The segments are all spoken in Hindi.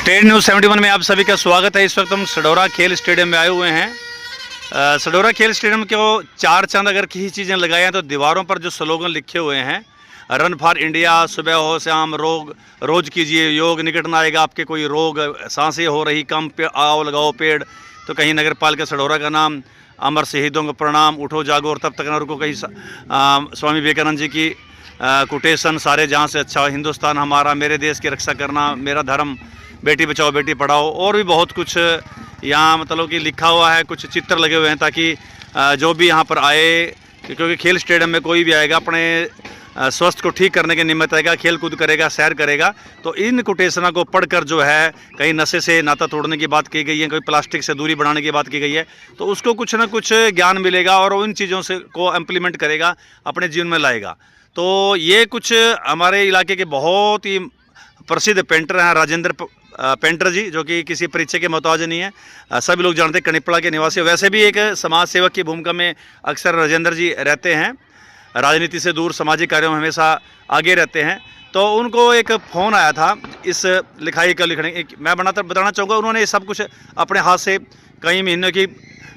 स्टेट न्यूज़ 71 में आप सभी का स्वागत है। इस वक्त हम सडोरा खेल स्टेडियम में आए हुए हैं। सडोरा खेल स्टेडियम को चार चांद अगर किसी चीज़ें लगाए हैं तो दीवारों पर जो स्लोगन लिखे हुए हैं, रन फॉर इंडिया, सुबह हो शाम रोज कीजिए योग, निकट ना आएगा आपके कोई रोग, सांसें हो रही कम पे आओ लगाओ पेड़, तो कहीं नगर पालिका सडोरा का नाम, अमर शहीदों को प्रणाम, उठो जागो और तब तक न रुको, कहीं स्वामी विवेकानंद जी की कोटेशन, सारे जहाँ से अच्छा हिंदुस्तान हमारा, मेरे देश की रक्षा करना मेरा धर्म, बेटी बचाओ बेटी पढ़ाओ, और भी बहुत कुछ यहाँ मतलब कि लिखा हुआ है। कुछ चित्र लगे हुए हैं ताकि जो भी यहाँ पर आए, क्योंकि खेल स्टेडियम में कोई भी आएगा अपने स्वास्थ्य को ठीक करने के निमित्त आएगा, खेल कूद करेगा, सैर करेगा, तो इन कोटेशनों को पढ़कर जो है कहीं नशे से नाता तोड़ने की बात की गई है, कोई प्लास्टिक से दूरी बढ़ाने की बात की गई है, तो उसको कुछ ना कुछ ज्ञान मिलेगा और उन चीज़ों से को इम्प्लीमेंट करेगा, अपने जीवन में लाएगा। तो ये कुछ हमारे इलाके के बहुत ही प्रसिद्ध पेंटर हैं राजेंद्र पेंटर जी, जो कि किसी परिचय के मोहताज नहीं है, सभी लोग जानते हैं, कनिपड़ा के निवासी। वैसे भी एक समाज सेवक की भूमिका में अक्सर राजेंद्र जी रहते हैं, राजनीति से दूर सामाजिक कार्यों में हमेशा आगे रहते हैं। तो उनको एक फ़ोन आया था इस लिखाई का लिखने, मैं बताना चाहूँगा, उन्होंने सब कुछ अपने हाथ से कई महीनों की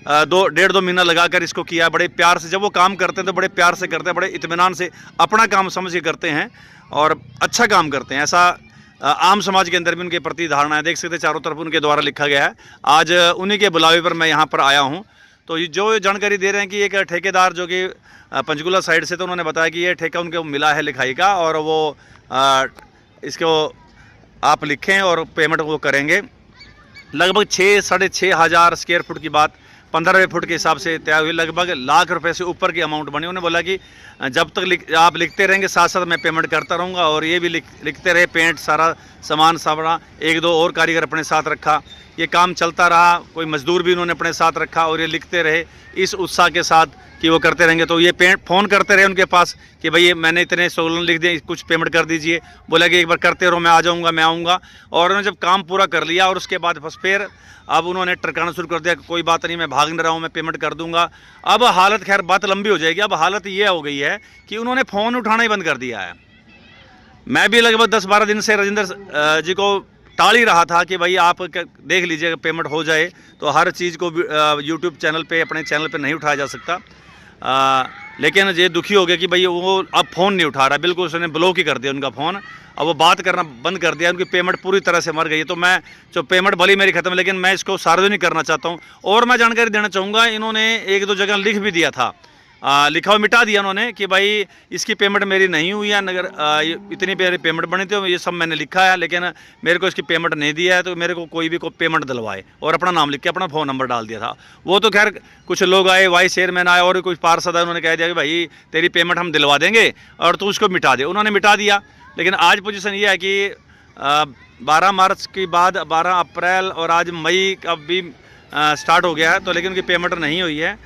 डेढ़ दो महीना लगाकर इसको किया, बड़े प्यार से। जब वो काम करते हैं तो बड़े प्यार से करते हैं, बड़े इत्मीनान से अपना काम समझ के करते हैं और अच्छा काम करते हैं। ऐसा आम समाज के अंदर भी उनके प्रति धारणा है, देख सकते हैं चारों तरफ उनके द्वारा लिखा गया है। आज उन्हीं के बुलावे पर मैं यहाँ पर आया हूँ। तो जो जानकारी दे रहे हैं कि एक ठेकेदार जो कि पंचकुला साइड से, तो उन्होंने बताया कि ये ठेका उनको मिला है लिखाई का, और वो इसको आप लिखें और पेमेंट वो करेंगे। लगभग 6-6.5 हज़ार स्क्वायर फुट की बात 15वें फुट के हिसाब से तय हुई, लगभग लाख रुपए से ऊपर की अमाउंट बनी। उन्होंने बोला कि जब तक आप लिखते रहेंगे साथ साथ मैं पेमेंट करता रहूँगा, और ये भी लिखते रहे, पेंट सारा सामान सावड़ा, एक दो और कारीगर अपने साथ रखा, ये काम चलता रहा, कोई मजदूर भी उन्होंने अपने साथ रखा, और ये लिखते रहे इस उत्साह के साथ कि वो करते रहेंगे। तो ये फ़ोन करते रहे उनके पास कि भाई मैंने इतने स्लोगन लिख दिए, कुछ पेमेंट कर दीजिए। बोला कि एक बार करते रहो, मैं आ जाऊँगा, मैं आऊँगा। और उन्होंने जब काम पूरा कर लिया और उसके बाद बस फिर अब उन्होंने टरकाना शुरू कर दिया, कोई बात नहीं, मैं भाग नहीं रहा हूँ, मैं पेमेंट कर दूंगा। अब हालत, खैर बात लंबी हो जाएगी, अब हालत ये हो गई है कि उन्होंने फ़ोन उठाना ही बंद कर दिया है। मैं भी लगभग 10-12 दिन से राजेंद्र जी को टाल ही रहा था कि भाई आप देख लीजिए, पेमेंट हो जाए। तो हर चीज़ को यूट्यूब चैनल पे, अपने चैनल पे नहीं उठाया जा सकता। लेकिन ये दुखी हो गया कि भाई वो अब फ़ोन नहीं उठा रहा, बिल्कुल उसने ब्लॉक ही कर दिया उनका फ़ोन, अब वो बात करना बंद कर दिया, उनकी पेमेंट पूरी तरह से मर गई है। तो मैं जो पेमेंट भली मेरी ख़त्म, लेकिन मैं इसको सार्वजनिक करना चाहता हूँ। और मैं जानकारी देना चाहूँगा, इन्होंने एक दो जगह लिख भी दिया था, लिखा हुआ मिटा दिया उन्होंने कि भाई इसकी पेमेंट मेरी नहीं हुई है, नगर इतनी मेरी पेमेंट बनी थी, ये सब मैंने लिखा है, लेकिन मेरे को इसकी पेमेंट नहीं दिया है, तो मेरे को कोई भी को पेमेंट दिलवाए, और अपना नाम लिख के अपना फ़ोन नंबर डाल दिया था। वो तो खैर कुछ लोग आए, वाइस चेयरमैन आए और कुछ पार्षद आए, उन्होंने कह दिया कि भाई तेरी पेमेंट हम दिलवा देंगे और तू उसको मिटा दे। उन्होंने मिटा दिया। लेकिन आज पोजीशन ये है कि 12 मार्च के बाद 12 अप्रैल और आज मई का भी स्टार्ट हो गया है, तो लेकिन उनकी पेमेंट नहीं हुई है।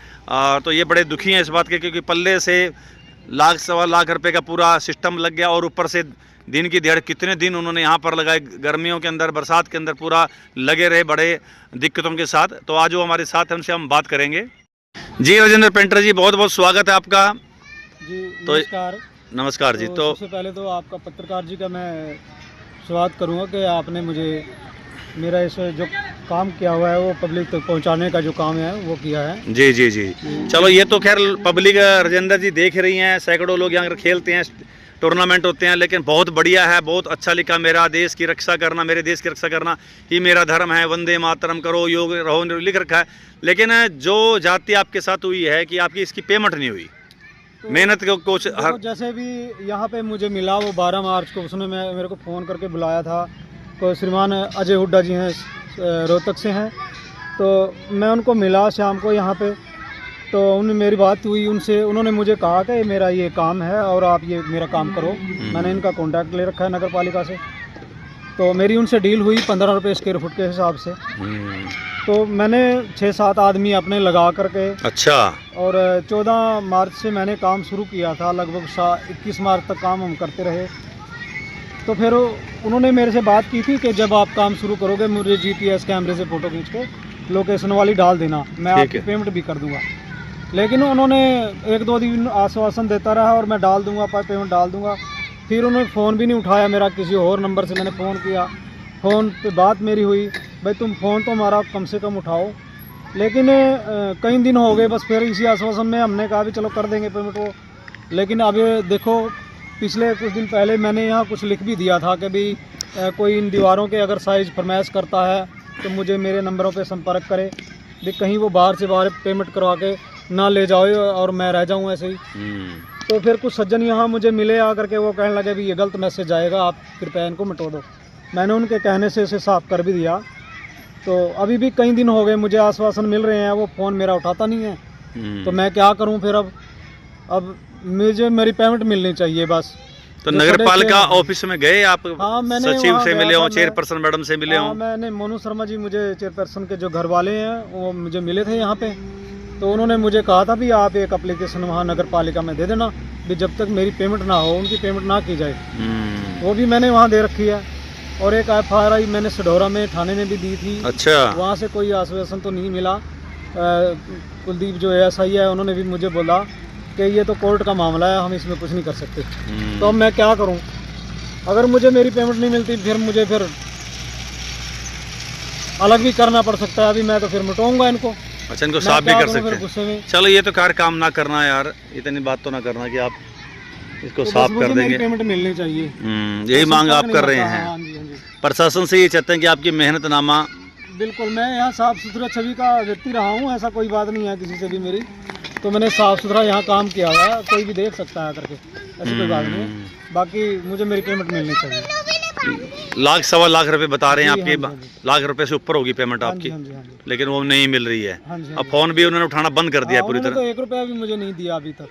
तो ये बड़े दुखी हैं इस बात के, क्योंकि पल्ले से लाख सवा लाख रुपए का पूरा सिस्टम लग गया, और ऊपर से दिन की दिहाड़ी कितने दिन उन्होंने यहाँ पर लगाए, गर्मियों के अंदर, बरसात के अंदर पूरा लगे रहे बड़े दिक्कतों के साथ। तो आज वो हमारे साथ हैं, उनसे हम बात करेंगे। जी राजेंद्र पेंटर जी, बहुत बहुत स्वागत है आपका जी। तो नमस्कार। नमस्कार जी। तो सबसे पहले तो आपका पत्रकार जी का मैं स्वागत करूंगा कि आपने मुझे मेरा इस जो काम किया हुआ है वो पब्लिक तक पहुंचाने का जो काम है वो किया है। जी जी जी, चलो ये तो खैर पब्लिक राजेंद्र जी देख रही हैं, सैकड़ों लोग यहाँ खेलते हैं, टूर्नामेंट होते हैं, लेकिन बहुत बढ़िया है, बहुत अच्छा लिखा, मेरा देश की रक्षा करना, मेरे देश की रक्षा करना ही मेरा धर्म है, वंदे मातरम करो, योग रहो, लिख रखा है। लेकिन जो जाति आपके साथ हुई है कि आपकी इसकी पेमेंट नहीं हुई, तो मेहनत को कुछ जैसे भी यहाँ पे मुझे मिला वो 12 मार्च को, उसने मेरे को फ़ोन करके बुलाया था। तो श्रीमान अजय हुड्डा जी हैं, रोहतक से हैं, तो मैं उनको मिला शाम को यहाँ पे। तो मेरी बात हुई उनसे, उन्होंने मुझे कहा कि मेरा ये काम है और आप ये मेरा काम करो। मैंने इनका कॉन्टैक्ट ले रखा है नगर पालिका से। तो मेरी उनसे डील हुई 15 रुपये स्क्वायर फुट के हिसाब से। तो मैंने 6-7 आदमी अपने लगा करके, अच्छा, और 14 मार्च से मैंने काम शुरू किया था, लगभग 21 मार्च तक काम हम करते रहे। तो फिर उन्होंने मेरे से बात की थी कि जब आप काम शुरू करोगे मुझे GPS कैमरे से फ़ोटो खींच के लोकेशन वाली डाल देना, मैं आपकी पेमेंट भी कर दूंगा। लेकिन उन्होंने 1-2 दिन आश्वासन देता रहा और मैं डाल दूंगा, पेमेंट डाल दूंगा। फिर उन्होंने फ़ोन भी नहीं उठाया मेरा, किसी और नंबर से मैंने फ़ोन किया, फ़ोन पे बात मेरी हुई, भाई तुम फ़ोन तो हमारा कम से कम उठाओ, लेकिन कई दिन हो गए, बस फिर इसी आश्वासन में हमने कहा भी चलो कर देंगे पेमेंट वो। लेकिन अब ये देखो, पिछले कुछ दिन पहले मैंने यहाँ कुछ लिख भी दिया था कि भाई कोई इन दीवारों के अगर साइज़ फरमाइश करता है तो मुझे मेरे नंबरों पे संपर्क करे, भी कहीं वो बाहर से बाहर पेमेंट करवा के ना ले जाओ और मैं रह जाऊँ ऐसे ही। तो फिर कुछ सज्जन यहाँ मुझे मिले आकर के, वो कहने लगे भी ये गलत मैसेज आएगा, आप कृपया इनको मिटो दो। मैंने उनके कहने से इसे साफ़ कर भी दिया। तो अभी भी कई दिन हो गए, मुझे आश्वासन मिल रहे हैं, वो फ़ोन मेरा उठाता नहीं है। तो मैं क्या करूं फिर? अब मुझे मेरी पेमेंट मिलनी चाहिए बस। तो नगर पालिका ऑफिस में गए आप? हाँ, मैंने सचिव से मिले हो, चेयरपर्सन मैडम से मिले हो? मैंने मोनू शर्मा जी, मुझे चेयरपर्सन के जो घर वाले हैं वो मुझे मिले थे यहाँ पे। तो उन्होंने मुझे कहा था भी आप एक एप्लीकेशन वहाँ नगर पालिका में दे देना, भी जब तक मेरी पेमेंट ना हो उनकी पेमेंट ना की जाए। वो भी मैंने वहाँ दे रखी है। और एक FIR मैंने सडौरा में थाने में भी दी थी। अच्छा। वहाँ से कोई आश्वासन तो नहीं मिला। कुलदीप जो SI है उन्होंने भी मुझे बोला कि ये तो कोर्ट का मामला है, हम इसमें कुछ नहीं कर सकते। तो अब मैं क्या करूं? अगर मुझे मेरी पेमेंट नहीं मिलती फिर मुझे अलग भी करना पड़ सकता है। अभी मैं तो फिर मिटाऊंगा इनको। अच्छा, इनको साफ भी कर सकते हैं। चलो ये तो कार काम ना करना यार, इतनी बात तो ना करना कि आप इसको तो साफ कर देंगे। पेमेंट मिलनी चाहिए, यही मांग आप कर रहे हैं। हाँ जी। प्रशासन से ये चाहते हैं कि आपकी मेहनतनामा। बिल्कुल, मैं यहाँ साफ सुथरा छवि का व्यक्ति रहा हूँ, ऐसा कोई बात नहीं है किसी से भी मेरी। तो मैंने साफ सुथरा यहाँ काम किया हुआ है, कोई भी देख सकता है करके, ऐसी कोई बात नहीं है। बाकी मुझे मेरी पेमेंट मिलनी चाहिए। लाख सवा लाख रुपए बता रहे हैं आपके, लाख रुपए से ऊपर होगी पेमेंट आपकी, लेकिन वो नहीं मिल रही है। अब फोन भी उन्होंने उठाना बंद कर दिया पूरी तरह। तो 1 रुपया भी मुझे नहीं दिया अभी तक।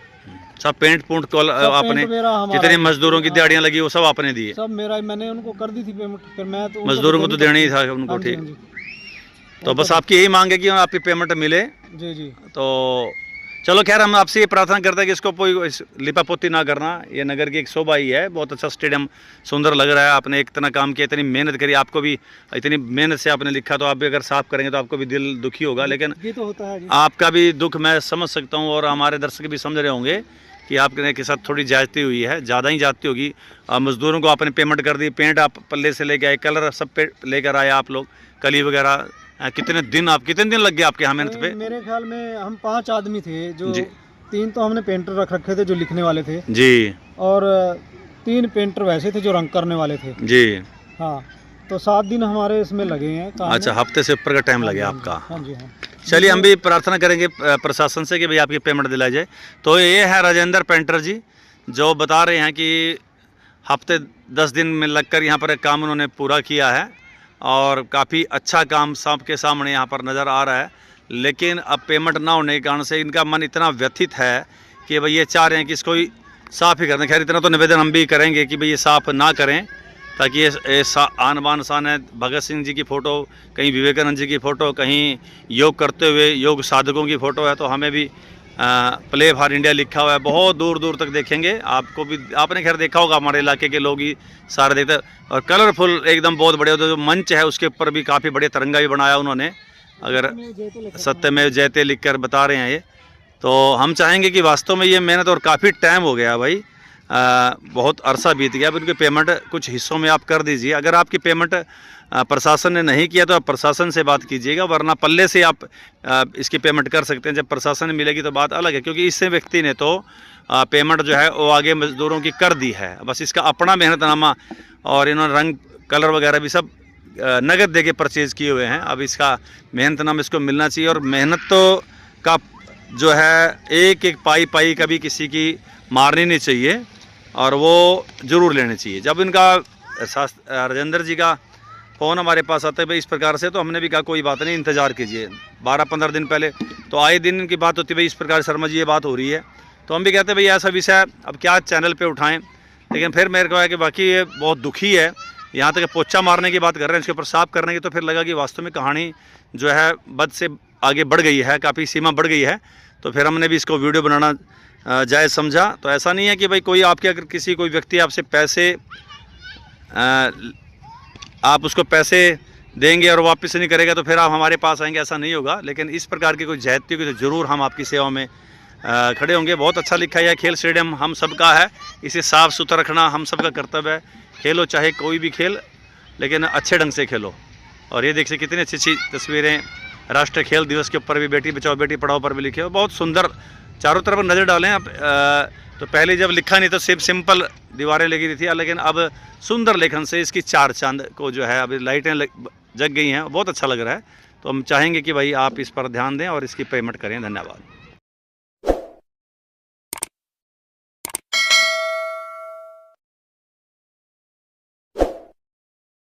सब पेंट पूंट आपने, जितने मजदूरों की दिहाड़ियाँ लगी वो सब आपने दी है? सब मेरा, मैंने उनको कर दी थी पेमेंट। फिर मैं तो मजदूरों को तो देना ही था उनको। ठीक, तो बस आपकी यही मांग है कि आपकी पेमेंट मिले। जी। तो चलो खैर, हम आपसे ये प्रार्थना करते हैं कि इसको कोई लिपापोती ना करना। ये नगर की एक शोभा ही है, बहुत अच्छा स्टेडियम सुंदर लग रहा है। आपने इतना काम किया, इतनी मेहनत करी, आपको भी इतनी मेहनत से आपने लिखा, तो आप भी अगर साफ करेंगे तो आपको भी दिल दुखी होगा। लेकिन ये तो होता है जी। आपका भी दुख मैं समझ सकता हूँ, और हमारे दर्शक भी समझ रहे होंगे कि आपके के साथ थोड़ी ज्यादती हुई है, ज़्यादा ही ज्यादती होगी। मजदूरों को आपने पेमेंट कर दी, पेंट आप पल्ले से लेके आए, कलर सब पे लेकर आए आप लोग, कली वगैरह। कितने दिन लग गए आपके यहाँ मेहनत पे? मेरे ख्याल में हम 5 आदमी थे, जो 3 तो हमने पेंटर रख रखे थे जो लिखने वाले थे जी, और 3 पेंटर वैसे थे जो रंग करने वाले थे जी। हाँ, तो 7 दिन हमारे इसमें लगे हैं काम। अच्छा, हफ्ते से ऊपर का टाइम लगे आपका? हाँ जी, हाँ। चलिए, हम भी प्रार्थना करेंगे प्रशासन से कि भाई आपकी पेमेंट दिलाई जाए। तो ये है राजेंद्र पेंटर जी, जो बता रहे हैं कि हफ्ते 10 दिन में लगकर यहाँ पर एक काम उन्होंने पूरा किया है, और काफ़ी अच्छा काम सबके सामने यहाँ पर नज़र आ रहा है। लेकिन अब पेमेंट ना होने के कारण से इनका मन इतना व्यथित है कि भाई ये चाह रहे हैं कि इसको ही साफ़ ही करना। खैर, इतना तो निवेदन हम भी करेंगे कि भाई ये साफ़ ना करें, ताकि ये आन बान शान है। भगत सिंह जी की फ़ोटो, कहीं विवेकानंद जी की फ़ोटो, कहीं योग करते हुए योग साधकों की फ़ोटो है, तो हमें भी प्ले फॉर इंडिया लिखा हुआ है। बहुत दूर दूर तक देखेंगे, आपको भी, आपने खैर देखा होगा, हमारे इलाके के लोग ही सारे देखते हैं। और कलरफुल एकदम बहुत बड़े जो मंच है उसके ऊपर भी काफ़ी बड़े तिरंगा भी बनाया उन्होंने, अगर सत्यमेव जयते लिखकर बता रहे हैं ये। तो हम चाहेंगे कि वास्तव में ये मेहनत, और काफ़ी टाइम हो गया भाई, बहुत अरसा बीत गया। अब उनकी पेमेंट कुछ हिस्सों में आप कर दीजिए। अगर आपकी पेमेंट प्रशासन ने नहीं किया तो आप प्रशासन से बात कीजिएगा, वरना पल्ले से आप इसकी पेमेंट कर सकते हैं। जब प्रशासन मिलेगी तो बात अलग है, क्योंकि इससे व्यक्ति ने तो पेमेंट जो है वो आगे मजदूरों की कर दी है। बस इसका अपना मेहनतनामा, और इन्होंने रंग कलर वगैरह भी सब नगद दे के परचेज़ किए हुए हैं। अब इसका मेहनतनामा इसको मिलना चाहिए, और मेहनत तो का जो है एक एक पाई कभी किसी की मारनी नहीं चाहिए, और वो ज़रूर लेनी चाहिए। जब इनका राजेंद्र जी का फ़ोन हमारे पास आता है भाई इस प्रकार से, तो हमने भी कहा कोई बात नहीं, इंतज़ार कीजिए। 12-15 दिन पहले तो आए दिन इनकी बात होती है भाई इस प्रकार शर्मा जी ये बात हो रही है, तो हम भी कहते हैं भाई ऐसा विषय अब क्या चैनल पे उठाएं। लेकिन फिर मेरे को है कि बाकी ये बहुत दुखी है, यहाँ तक पोछा मारने की बात कर रहे हैं, इसके ऊपर साफ करने की, तो फिर लगा कि वास्तव में कहानी जो है बद से आगे बढ़ गई है, काफ़ी सीमा बढ़ गई है। तो फिर हमने भी इसको वीडियो बनाना जायज़ समझा। तो ऐसा नहीं है कि भाई कोई आपके, अगर किसी कोई व्यक्ति आपसे पैसे, आप उसको पैसे देंगे और वापस नहीं करेगा तो फिर आप हमारे पास आएंगे, ऐसा नहीं होगा। लेकिन इस प्रकार की कोई ज्यादती होगी तो ज़रूर हम आपकी सेवा में खड़े होंगे। बहुत अच्छा लिखा है, खेल स्टेडियम हम सबका है, इसे साफ़ सुथरा रखना हम सबका कर्तव्य है। खेलो चाहे कोई भी खेल, लेकिन अच्छे ढंग से खेलो। और ये देखिए कितनी अच्छी अच्छी तस्वीरें राष्ट्रीय खेल दिवस के ऊपर भी, बेटी बचाओ बेटी पढ़ाओ पर भी लिखे हो। बहुत सुंदर, चारों तरफ नज़र डालें आप। तो पहले जब लिखा नहीं तो सिर्फ सिंपल दीवारें लगी थी, लेकिन अब सुंदर लेखन से इसकी चार चांद को जो है अभी लाइटें जग गई हैं, बहुत अच्छा लग रहा है। तो हम चाहेंगे कि भाई आप इस पर ध्यान दें और इसकी पेमेंट करें। धन्यवाद।